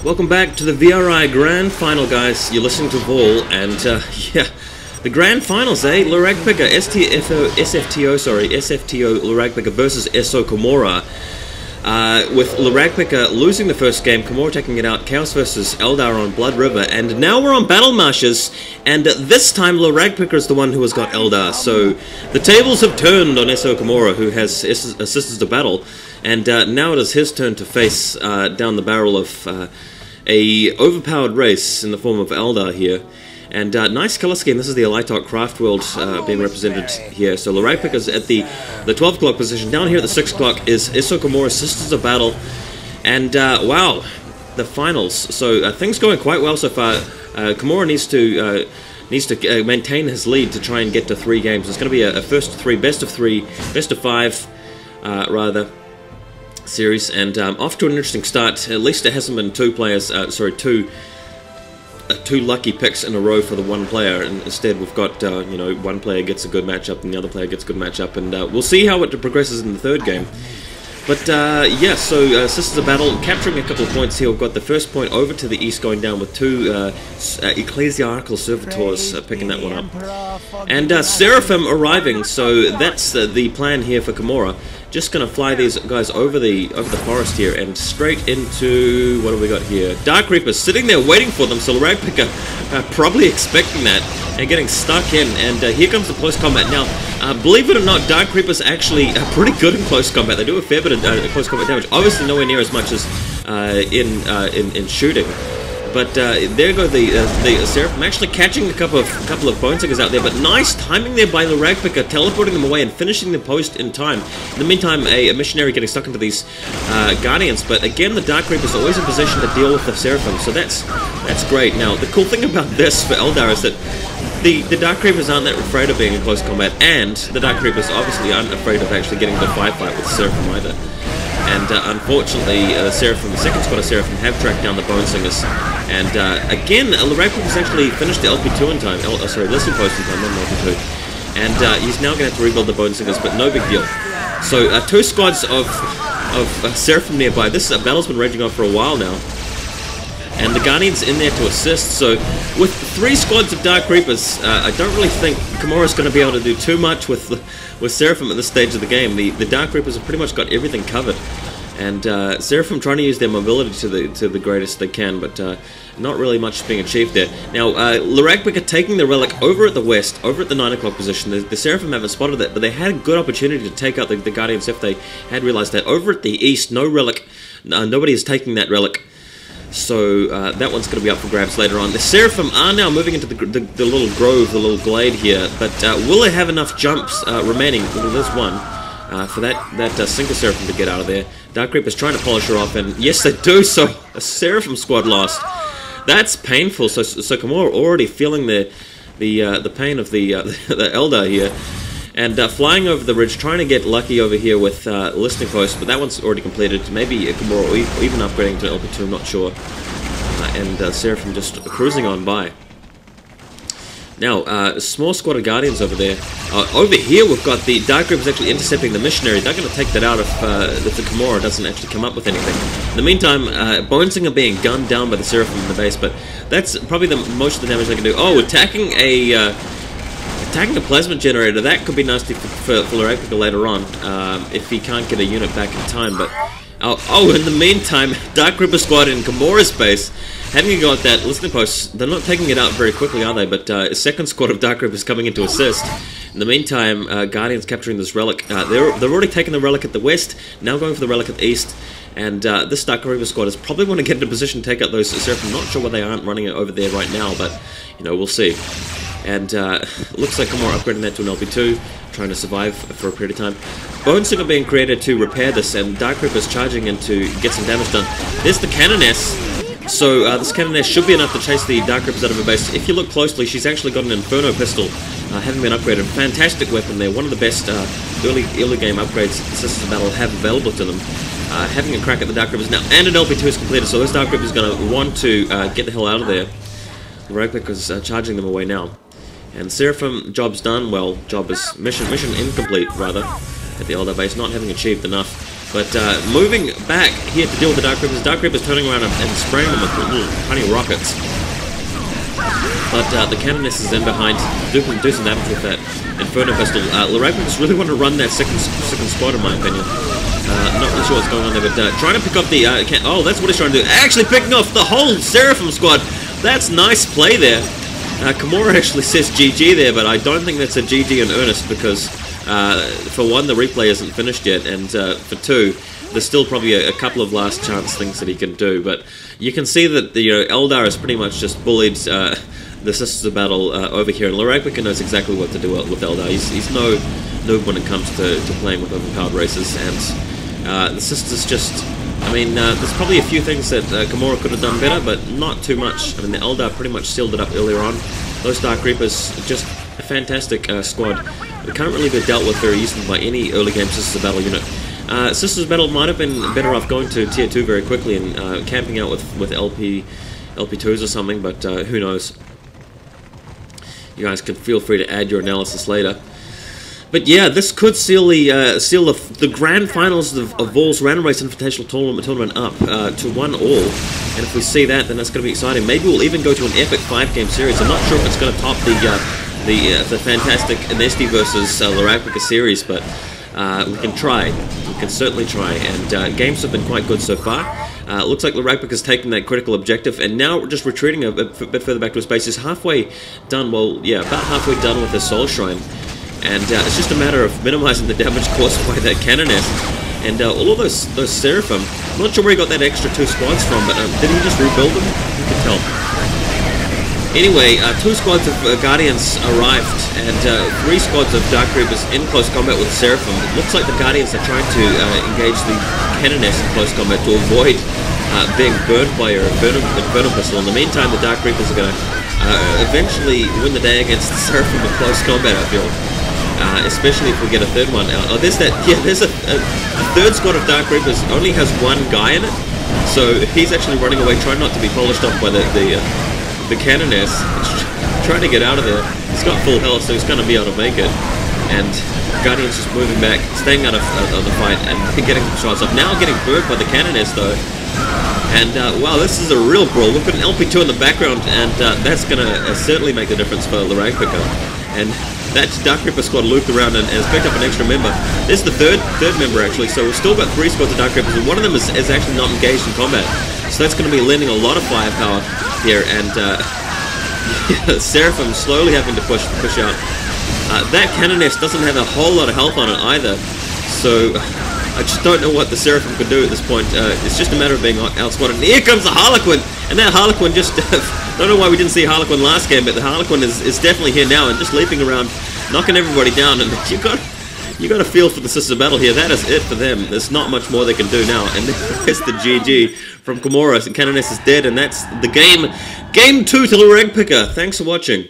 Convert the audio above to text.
Welcome back to the VRI Grand Final, guys. You're listening to Vol, and yeah, the Grand Finals, eh? LeRagpicker, sfto, LeRagpicker versus KoMMo. With LeRagpicker losing the first game, KoMMo taking it out, Chaos versus Eldar on Blood River, and now we're on Battle Marshes, and this time LeRagpicker is the one who has got Eldar. So the tables have turned on KoMMo, who has assisted the battle, and now it is his turn to face down the barrel of a overpowered race in the form of Eldar here. And nice color scheme. This is the Elitok Craft World being represented here. So LeRagpicker's at the 12 o'clock position. Down here at the 6 o'clock is KoMMo, Sisters of Battle. And wow, the finals. So things going quite well so far. KoMMo needs to maintain his lead to try and get to 3 games. It's going to be a first of 3, best of 3, best of 5, rather, series. And off to an interesting start. At least it hasn't been two lucky picks in a row for the one player, and instead we've got you know, one player gets a good matchup and the other player gets a good matchup, and we'll see how it progresses in the third game. But yeah, so Sisters of Battle capturing a couple of points here. We've got the first point over to the east going down with 2 ecclesiarchal servitors picking that one up, and Seraphim arriving. So that's the plan here for KoMMo. Just gonna fly these guys over the forest here and straight into, what do we got here? Dark Reapers sitting there waiting for them. So LeRagpicker probably expecting that and getting stuck in. And here comes the close combat. Now, believe it or not, Dark Reapers actually are pretty good in close combat. They do a fair bit of close combat damage. Obviously, nowhere near as much as in shooting. But there go the Seraphim actually catching a couple of bone singers out there, but nice timing there by LeRagpicker, teleporting them away and finishing the post in time. In the meantime, a missionary getting stuck into these Guardians, but again the Dark Reaper is always in position to deal with the Seraphim, so that's great. Now the cool thing about this for Eldar is that the Dark Reapers aren't that afraid of being in close combat, and the Dark Reapers obviously aren't afraid of actually getting the fight with the Seraphim either. And unfortunately, the second squad of Seraphim have tracked down the Bone Singers. And again, LeRagpicker has actually finished the LP2 in time. Sorry, Listing Post in time, not LP2. And he's now going to have to rebuild the Bone Singers, but no big deal. So 2 squads of Seraphim nearby. This battle's been raging on for a while now. And the Guardian's in there to assist. So with 3 squads of Dark Reapers, I don't really think KoMMo's going to be able to do too much with Seraphim at this stage of the game. The Dark Reapers have pretty much got everything covered. And Seraphim trying to use their mobility to the greatest they can, but not really much being achieved there. Now, LeRagpicker taking the relic over at the west, over at the 9 o'clock position. The Seraphim haven't spotted that, but they had a good opportunity to take out the Guardians if they had realized that. Over at the east, no relic. Nobody is taking that relic. So that one's going to be up for grabs later on. The Seraphim are now moving into the little grove, the little glade here, but will they have enough jumps remaining? Well, there's one. For that single Seraphim to get out of there. Dark Reaper's trying to polish her off, and yes they do, so a Seraphim squad lost. That's painful, so KoMMo already feeling the pain of the Eldar here. And flying over the ridge, trying to get lucky over here with Listening Post, but that one's already completed. Maybe KoMMo or even upgrading to LP2, I'm not sure. And Seraphim just cruising on by. Now, a small squad of Guardians over there. Over here, we've got the Dark Reapers actually intercepting the Missionary. They're going to take that out if the KoMMo doesn't actually come up with anything. In the meantime, Bonesinger being gunned down by the Seraphim in the base, but that's probably most of the damage they can do. Oh, attacking a plasma generator. That could be nasty for LeRagpicker later on, if he can't get a unit back in time. But oh, in the meantime, Dark Reaper squad in KoMMo's base. Having got that Listening Post, they're not taking it out very quickly, are they? But a second squad of Dark Reapers coming in to assist. In the meantime, Guardians capturing this relic. They're already taking the relic at the west, now going for the relic at the east. And this Dark Reaper squad is probably want to get into position to take out those Seraphim. Not sure why they aren't running it over there right now, but, you know, we'll see. And looks like KoMMo upgrading that to an LP2, trying to survive for a period of time. Bone Singer being created to repair this, and Dark Reapers charging in to get some damage done. There's the Cannoness. So this Cannoness should be enough to chase the Dark Reapers out of her base. If you look closely, she's actually got an Inferno pistol, having been upgraded. Fantastic weapon there, one of the best early game upgrades Sisters of Battle have available to them. Having a crack at the Dark Reapers now, and an LP2 is completed, so this Dark Reaper is going to want to get the hell out of there. LeRagpicker's charging them away now. And Seraphim, job's done. Well, job is mission incomplete, rather, at the Eldar base, not having achieved enough. But moving back here to deal with the Dark Reapers turning around and spraying them with little tiny rockets. But the Canoness is in behind, do some damage with that Inferno Pistol. LeRagpicker just really want to run that second squad, in my opinion. Not really sure what's going on there, but trying to pick up the... oh, that's what he's trying to do. Actually picking off the whole Seraphim squad. That's nice play there. KoMMo actually says GG there, but I don't think that's a GG in earnest, because for one, the replay isn't finished yet, and for two, there's still probably a couple of last chance things that he can do. But you can see that the Eldar has pretty much just bullied the Sisters of Battle over here, and LeRagpicker knows exactly what to do with Eldar. He's no noob when it comes to playing with overpowered races, and the Sisters just... I mean, there's probably a few things that KoMMo could have done better, but not too much. I mean, the Eldar pretty much sealed it up earlier on. Those Dark Reapers, just a fantastic squad. They can't really be dealt with very easily by any early game Sisters of Battle unit. Sisters of Battle might have been better off going to Tier 2 very quickly and camping out with LP2s or something, but who knows. You guys can feel free to add your analysis later. But yeah, this could seal the grand finals of Vol's Random Race Invitational Tournament up to 1-all. And if we see that, then that's going to be exciting. Maybe we'll even go to an epic 5-game series. I'm not sure if it's going to top the fantastic Nesty versus LeRagpicker series, but we can try. We can certainly try. And games have been quite good so far. Looks like LeRagpicker's taken that critical objective, and now we're just retreating a bit further back to his base. He's halfway done. Well, yeah, about halfway done with his Soul Shrine. And it's just a matter of minimizing the damage caused by that Canoness. And all of those Seraphim, I'm not sure where he got that extra 2 squads from, but did he just rebuild them? Who can tell? Anyway, 2 squads of Guardians arrived, and 3 squads of Dark Reapers in close combat with Seraphim. It looks like the Guardians are trying to engage the Canoness in close combat to avoid being burned by your Inferno Pistol. In the meantime, the Dark Reapers are going to eventually win the day against the Seraphim in close combat, I feel. Especially if we get a third one out. Oh, there's that. Yeah, there's a third squad of Dark Reapers. Only has 1 guy in it, so he's actually running away, trying not to be polished off by the Canoness. Trying to get out of there. He's got full health, so he's going to be able to make it. And Guardian's just moving back, staying out of the fight, and getting some shots off. Now getting burned by the Canoness though. And wow, this is a real brawl. We've got an LP2 in the background, and that's going to certainly make the difference for LeRagpicker. And that Dark Reaper squad looped around and has picked up an extra member. This is the third member actually, so we've still got 3 squads of Dark Reapers, and one of them is actually not engaged in combat. So that's going to be lending a lot of firepower here, and Seraphim slowly having to push out. That Canoness doesn't have a whole lot of health on it either, so I just don't know what the Seraphim could do at this point. It's just a matter of being outsquatted. And here comes the Harlequin! And that Harlequin just... don't know why we didn't see Harlequin last game, but the Harlequin is definitely here now and just leaping around, knocking everybody down. And you got a feel for the Sisters of Battle here. That is it for them. There's not much more they can do now. And there's the GG from KoMMo, and Canoness is dead, and that's the game. Game 2 to LeRagpicker. Thanks for watching.